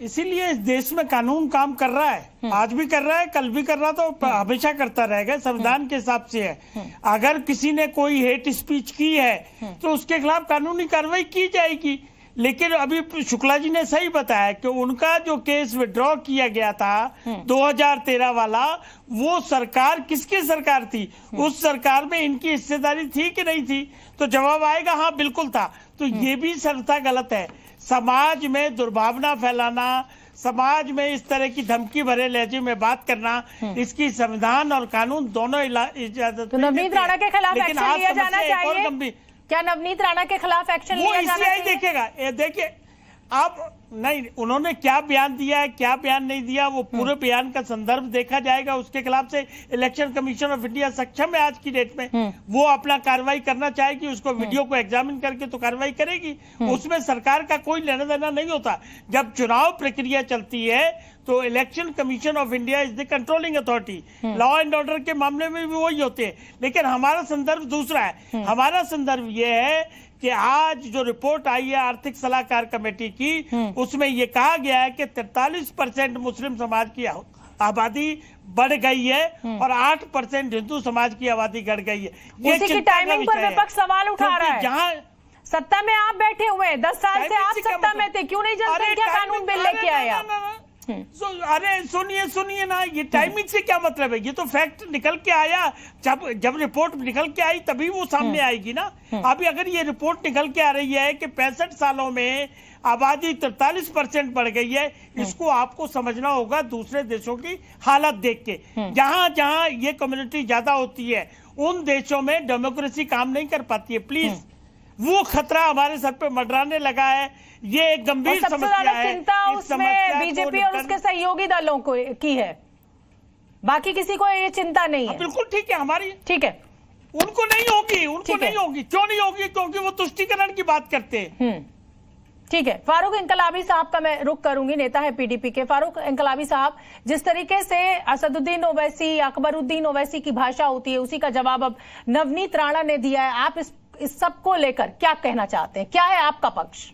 इसीलिए इस देश में कानून काम कर रहा है, आज भी कर रहा है, कल भी कर रहा था, तो हमेशा करता रहेगा, संविधान के हिसाब से है। अगर किसी ने कोई हेट स्पीच की है तो उसके खिलाफ कानूनी कार्रवाई की जाएगी। लेकिन अभी शुक्ला जी ने सही बताया कि उनका जो केस विड्रॉ किया गया था 2013 वाला, वो सरकार किसकी सरकार थी, उस सरकार में इनकी हिस्सेदारी थी कि नहीं थी? तो जवाब आएगा हाँ बिल्कुल था। तो ये भी सर्वथा गलत है। समाज में दुर्भावना फैलाना, समाज में इस तरह की धमकी भरे लहजे में बात करना, इसकी संविधान और कानून दोनों इजाजत। तो नवनीत राणा के खिलाफ एक्शन लिया जाना चाहिए क्या? नवनीत राणा के खिलाफ एक्शन लिया जाना चाहिए? देखेगा, ये देखिए आप नहीं, उन्होंने क्या बयान दिया है, क्या बयान नहीं दिया, वो पूरे बयान का संदर्भ देखा जाएगा। उसके खिलाफ से इलेक्शन कमीशन ऑफ इंडिया सक्षम है आज की डेट में, वो अपना कार्रवाई करना चाहेगी, उसको वीडियो को एग्जामिन करके तो कार्रवाई करेगी। उसमें सरकार का कोई लेना देना नहीं होता। जब चुनाव प्रक्रिया चलती है तो election commission of India is the controlling authority. Law and order के मामले में भी वही होते हैं, लेकिन हमारा संदर्भ दूसरा है। हमारा संदर्भ ये है कि आज जो रिपोर्ट आई है आर्थिक सलाहकार कमेटी की, उसमें यह कहा गया है कि 43% मुस्लिम समाज की आबादी बढ़ गई है और 8% हिंदू समाज की आबादी घट गई है। ये उसी की टाइमिंग पर विपक्ष सवाल उठा रहा है। जहां सत्ता में आप बैठे हुए हैं, 10 साल से आप सत्ता में थे, क्यों नहीं जनसंख्या कानून बिल लेके आए आप? अरे सुनिए ना, ये टाइमिंग से क्या मतलब है? ये तो फैक्ट निकल के आया, जब रिपोर्ट निकल के आई तभी वो सामने आएगी ना। अभी अगर ये रिपोर्ट निकल के आ रही है कि 65 सालों में आबादी 43% बढ़ गई है, इसको आपको समझना होगा दूसरे देशों की हालत देख के। जहां जहां ये कम्युनिटी ज्यादा होती है उन देशों में डेमोक्रेसी काम नहीं कर पाती है। प्लीज, वो खतरा हमारे सर पे मंडराने लगा है। ये एक गंभीर समस्या है। चिंता उसमें बीजेपी और उसके सहयोगी दलों को की है, बाकी किसी को ये चिंता नहीं है। बिल्कुल ठीक है, हमारी ठीक है, उनको नहीं होगी, उनको नहीं होगी। क्यों नहीं होगी? क्योंकि वो तुष्टीकरण की बात करते हैं। ठीक है। फारूक इंकलाबी साहब का मैं रुख करूंगी, नेता है पीडीपी के। फारूक इंकलाबी साहब, जिस तरीके से असदुद्दीन ओवैसी, अकबरुद्दीन ओवैसी की भाषा होती है, उसी का जवाब अब नवनीत राणा ने दिया है। आप इस सब को लेकर क्या कहना चाहते हैं? क्या है आपका पक्ष?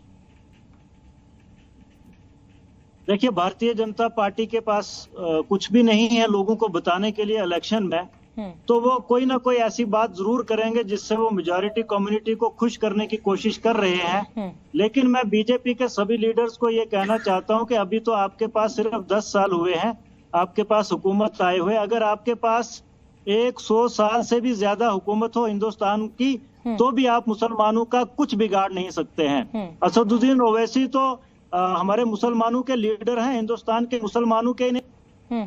देखिए, भारतीय जनता पार्टी के पास कुछ भी नहीं है लोगों को बताने के लिए इलेक्शन में, तो वो कोई ना कोई ऐसी बात जरूर करेंगे जिससे वो मेजॉरिटी कम्युनिटी को खुश करने की कोशिश कर रहे हैं। लेकिन मैं बीजेपी के सभी लीडर्स को ये कहना चाहता हूं कि अभी तो आपके पास सिर्फ 10 साल हुए हैं, आपके पास हुकूमत आए हुए। अगर आपके पास 100 साल से भी ज्यादा हुकूमत हो हिंदुस्तान की, तो भी आप मुसलमानों का कुछ बिगाड़ नहीं सकते हैं। असदुद्दीन ओवैसी तो हमारे मुसलमानों के लीडर हैं, हिंदुस्तान के मुसलमानों के नहीं।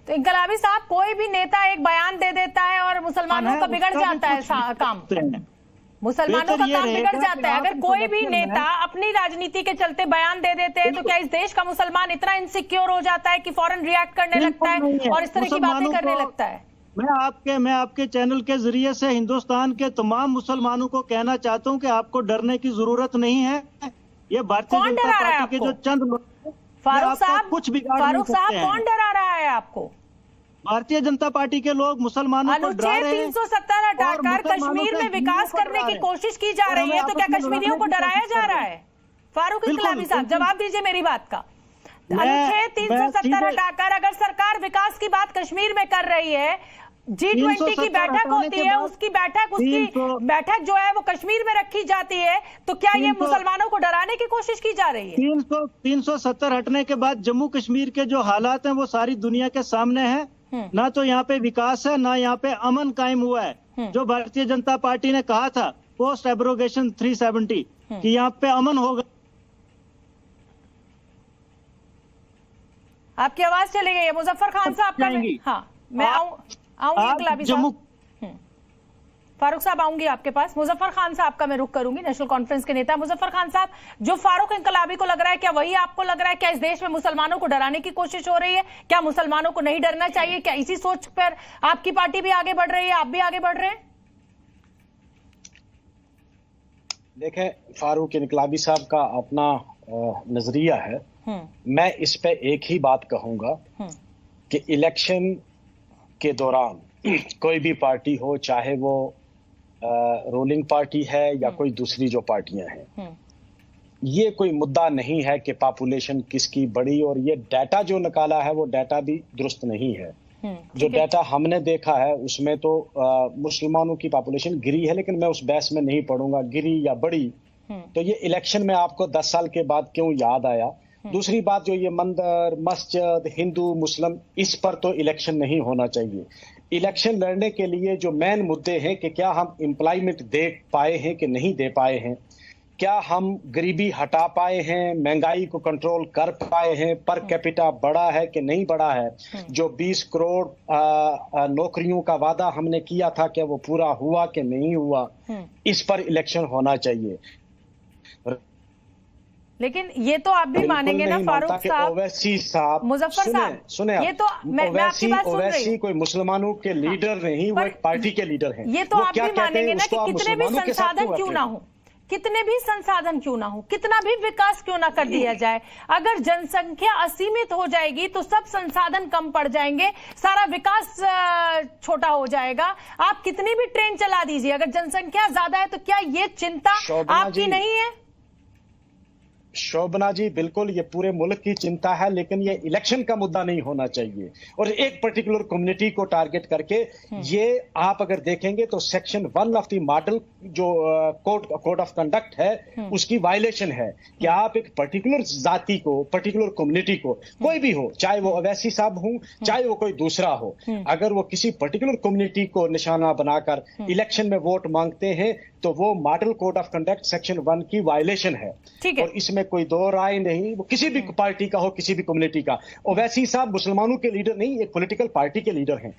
तो इंकलाबी साहब, कोई भी नेता एक बयान दे देता है और मुसलमानों का बिगड़ जाता है काम, मुसलमानों का काम बिगड़ जाता है। अगर कोई भी नेता अपनी राजनीति के चलते बयान दे देते हैं, तो क्या इस देश का मुसलमान इतना इनसिक्योर हो जाता है कि फौरन रिएक्ट करने लगता है और इस तरह की बातें करने लगता है? मैं आपके चैनल के जरिए से हिंदुस्तान के तमाम मुसलमानों को कहना चाहता हूं कि आपको डरने की जरूरत नहीं है। ये भारतीय जनता पार्टी के जो चंद लोग, फारूक साहब, कुछ बिगाड़ फारूक साहब, कौन डरा रहा है आपको? भारतीय जनता पार्टी के लोग मुसलमानों को डरा रहे हैं। 370 हटाकर कश्मीर में विकास करने की कोशिश की जा रही है, तो क्या कश्मीरियों को डराया जा रहा है? फारूक इंकलाबी साहब, जवाब दीजिए मेरी बात का। अनुच्छेद 370 हटाकर अगर सरकार विकास की बात कश्मीर में कर रही है, G20 की बैठक होती है, उसकी बैठक जो है वो कश्मीर में रखी जाती है, तो क्या ये मुसलमानों को डराने की कोशिश की जा रही है? 370 हटने के बाद जम्मू कश्मीर के जो हालात हैं वो सारी दुनिया के सामने है। ना तो यहाँ पे विकास है, ना यहाँ पे अमन कायम हुआ है। जो भारतीय जनता पार्टी ने कहा था पोस्ट एब्रोगेशन 370 कि यहाँ पे अमन होगा। आपकी आवाज चली गई है। मुजफ्फर खान साहब का, हाँ मैं आऊंगी इंकलाबी साहब। फारूक साहब, आऊंगी आपके पास। मुजफ्फर खान साहब का मैं रुख करूंगी, नेशनल कॉन्फ्रेंस के नेता। मुजफ्फर खान साहब, जो फारूक इंकलाबी को लग रहा है, क्या वही आपको लग रहा है? क्या इस देश में मुसलमानों को डराने की कोशिश हो रही है? क्या मुसलमानों को नहीं डरना चाहिए? क्या इसी सोच पर आपकी पार्टी भी आगे बढ़ रही है, आप भी आगे बढ़ रहे हैं? देखें, फारूक इंकलाबी साहब का अपना नजरिया है। मैं इस पे एक ही बात कहूंगा कि इलेक्शन के दौरान कोई भी पार्टी हो, चाहे वो रूलिंग पार्टी है या कोई दूसरी जो पार्टियां हैं, ये कोई मुद्दा नहीं है कि पॉपुलेशन किसकी बड़ी, और ये डाटा जो निकाला है वो डाटा भी दुरुस्त नहीं है। जो डाटा हमने देखा है उसमें तो मुसलमानों की पॉपुलेशन गिरी है, लेकिन मैं उस बहस में नहीं पढ़ूंगा गिरी या बड़ी। तो ये इलेक्शन में आपको 10 साल के बाद क्यों याद आया? दूसरी बात, जो ये मंदिर मस्जिद हिंदू मुस्लिम, इस पर तो इलेक्शन नहीं होना चाहिए। इलेक्शन लड़ने के लिए जो मेन मुद्दे हैं कि क्या हम एम्प्लॉयमेंट दे पाए हैं कि नहीं दे पाए हैं, क्या हम गरीबी हटा पाए हैं, महंगाई को कंट्रोल कर पाए हैं, पर कैपिटा बढ़ा है कि नहीं बढ़ा है, जो 20 करोड़ नौकरियों का वादा हमने किया था क्या वो पूरा हुआ कि नहीं हुआ, इस पर इलेक्शन होना चाहिए। लेकिन ये तो आप भी मानेंगे ना फारूक साहब, ओवैसी साहब, मुजफ्फर साहब, सुने ये तो मैं आपकी बात सुन रही ओवैसी कोई मुसलमानों के लीडर नहीं, वो एक पार्टी के लीडर हैं। ये तो आप भी मानेंगे ना कि कितने भी संसाधन क्यों ना हो, कितने भी संसाधन क्यों ना हो, कितना भी विकास क्यों ना कर दिया जाए, अगर जनसंख्या असीमित हो जाएगी तो सब संसाधन कम पड़ जाएंगे, सारा विकास छोटा हो जाएगा। आप कितनी भी ट्रेन चला दीजिए, अगर जनसंख्या ज्यादा है तो क्या ये चिंता आपकी नहीं है? शोभना जी, बिल्कुल ये पूरे मुल्क की चिंता है, लेकिन ये इलेक्शन का मुद्दा नहीं होना चाहिए और एक पर्टिकुलर कम्युनिटी को टारगेट करके। ये आप अगर देखेंगे तो सेक्शन 1 ऑफ द मॉडल जो कोड ऑफ कंडक्ट है उसकी वायलेशन है कि आप एक पर्टिकुलर जाति को, पर्टिकुलर कम्युनिटी को, कोई भी हो, चाहे वो अवैसी साहब हो चाहे वो कोई दूसरा हो, अगर वो किसी पर्टिकुलर कम्युनिटी को निशाना बनाकर इलेक्शन में वोट मांगते हैं तो वो model code of conduct section 1 की वायलेशन है। और इसमें कोई दो राय नहीं, वो किसी भी पार्टी का हो, किसी भी कम्युनिटी का। ओवैसी साहब मुसलमानों के लीडर नहीं, एक पॉलिटिकल पार्टी के लीडर हैं।